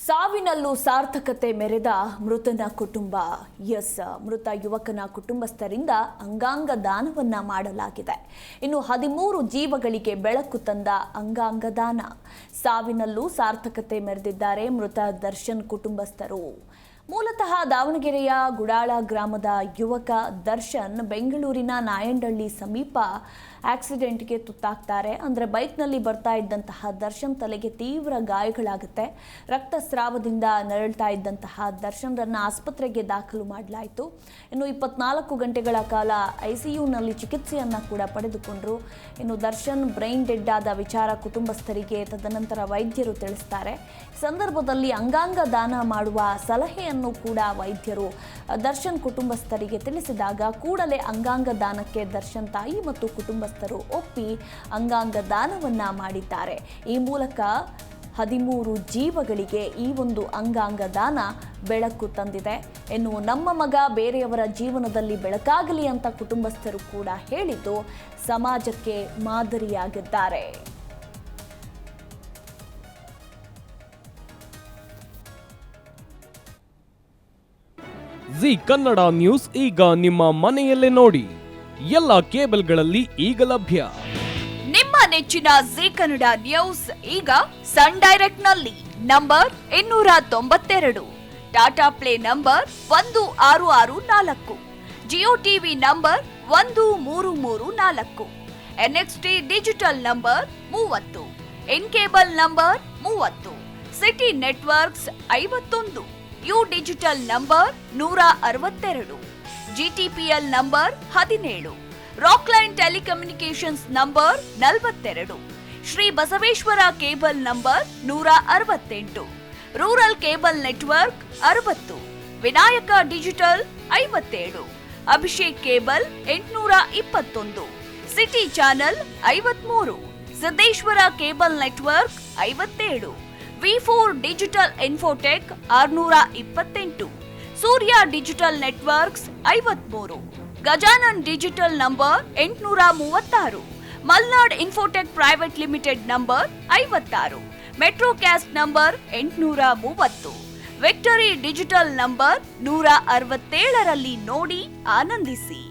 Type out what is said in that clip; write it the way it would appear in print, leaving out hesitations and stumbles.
ಸಾವಿನಲ್ಲೂ ಸಾರ್ಥಕತೆ ಮೆರೆದ ಮೃತನ ಕುಟುಂಬ. ಮೃತ ಯುವಕನ ಕುಟುಂಬಸ್ಥರಿಂದ ಅಂಗಾಂಗ ದಾನವನ್ನ ಮಾಡಲಾಗಿದೆ. ಇನ್ನು 13 ಜೀವಗಳಿಗೆ ಬೆಳಕು ತಂದ ಅಂಗಾಂಗ ದಾನ. ಸಾವಿನಲ್ಲೂ ಸಾರ್ಥಕತೆ ಮೆರೆದಿದ್ದಾರೆ ಮೃತ ದರ್ಶನ್ ಕುಟುಂಬಸ್ಥರು. ಮೂಲತಃ ದಾವಣಗೆರೆಯ ಗುಡಾಳ ಗ್ರಾಮದ ಯುವಕ ದರ್ಶನ್ ಬೆಂಗಳೂರಿನ ನಾಯಂಡಹಳ್ಳಿ ಸಮೀಪ ಆಕ್ಸಿಡೆಂಟ್ಗೆ ತುತ್ತಾಗ್ತಾರೆ. ಅಂದರೆ ಬೈಕ್ನಲ್ಲಿ ಬರ್ತಾ ಇದ್ದಂತಹ ದರ್ಶನ್ ತಲೆಗೆ ತೀವ್ರ ಗಾಯಗಳಾಗುತ್ತೆ. ರಕ್ತಸ್ರಾವದಿಂದ ನರಳ್ತಾ ಇದ್ದಂತಹ ದರ್ಶನ್ರನ್ನ ಆಸ್ಪತ್ರೆಗೆ ದಾಖಲು ಮಾಡಲಾಯಿತು. ಇನ್ನು 24 ಗಂಟೆಗಳ ಕಾಲ ಐಸಿಯುನಲ್ಲಿ ಚಿಕಿತ್ಸೆಯನ್ನು ಕೂಡ ಪಡೆದುಕೊಂಡರು. ಇನ್ನು ದರ್ಶನ್ ಬ್ರೈನ್ ಡೆಡ್ ಆದ ವಿಚಾರ ಕುಟುಂಬಸ್ಥರಿಗೆ ತದನಂತರ ವೈದ್ಯರು ತಿಳಿಸ್ತಾರೆ. ಸಂದರ್ಭದಲ್ಲಿ ಅಂಗಾಂಗ ದಾನ ಮಾಡುವ ಸಲಹೆಯನ್ನು ಕೂಡ ವೈದ್ಯರು ದರ್ಶನ್ ಕುಟುಂಬಸ್ಥರಿಗೆ ತಿಳಿಸಿದಾಗ ಕೂಡಲೇ ಅಂಗಾಂಗ ದಾನಕ್ಕೆ ದರ್ಶನ್ ತಾಯಿ ಮತ್ತು ಕುಟುಂಬಸ್ಥರು ಒಪ್ಪಿ ಅಂಗಾಂಗ ದಾನವನ್ನ ಮಾಡಿದ್ದಾರೆ. ಈ ಮೂಲಕ 13 ಜೀವಗಳಿಗೆ ಈ ಒಂದು ಅಂಗಾಂಗ ದಾನ ಬೆಳಕು ತಂದಿದೆ. ಇನ್ನು ನಮ್ಮ ಮಗ ಬೇರೆಯವರ ಜೀವನದಲ್ಲಿ ಬೆಳಕಾಗಲಿ ಅಂತ ಕುಟುಂಬಸ್ಥರು ಕೂಡ ಹೇಳಿದ್ದು ಸಮಾಜಕ್ಕೆ ಮಾದರಿಯಾಗಿದ್ದಾರೆ. ಜಿ ಕನ್ನಡ ನ್ಯೂಸ್ ಈಗ ನಿಮ್ಮ ಮನೆಯಲ್ಲೇ ನೋಡಿ. ಎಲ್ಲ ಕೇಬಲ್ಗಳಲ್ಲಿ ಈಗ ಲಭ್ಯ. ನಿಮ್ಮ ನೆಚ್ಚಿನ ಜಿ ಕನ್ನಡ ನ್ಯೂಸ್ ಈಗ ಸನ್ ಡೈರೆಕ್ಟ್ ನಲ್ಲಿ number 292, Tata play number 1664, Jio TV number 1334, NXT digital number 30, in cable number 30, city networks 51, U digital number 162, GTPL number 17, Rockline telecommunications number 42, Shri Basaveshwara cable number 168, rural cable network 60, Vinayaka digital 57, Abhishek cable 821, city channel 53, Siddeshwara cable network 57, V4 digital Infotech 628, Surya digital networks 53, Gajanan digital number 836, Malnad Infotech Private Limited number 56, Metrocast number 830, Victory Digital number 167ರಲ್ಲಿ ನೋಡಿ ಆನಂದಿಸಿ.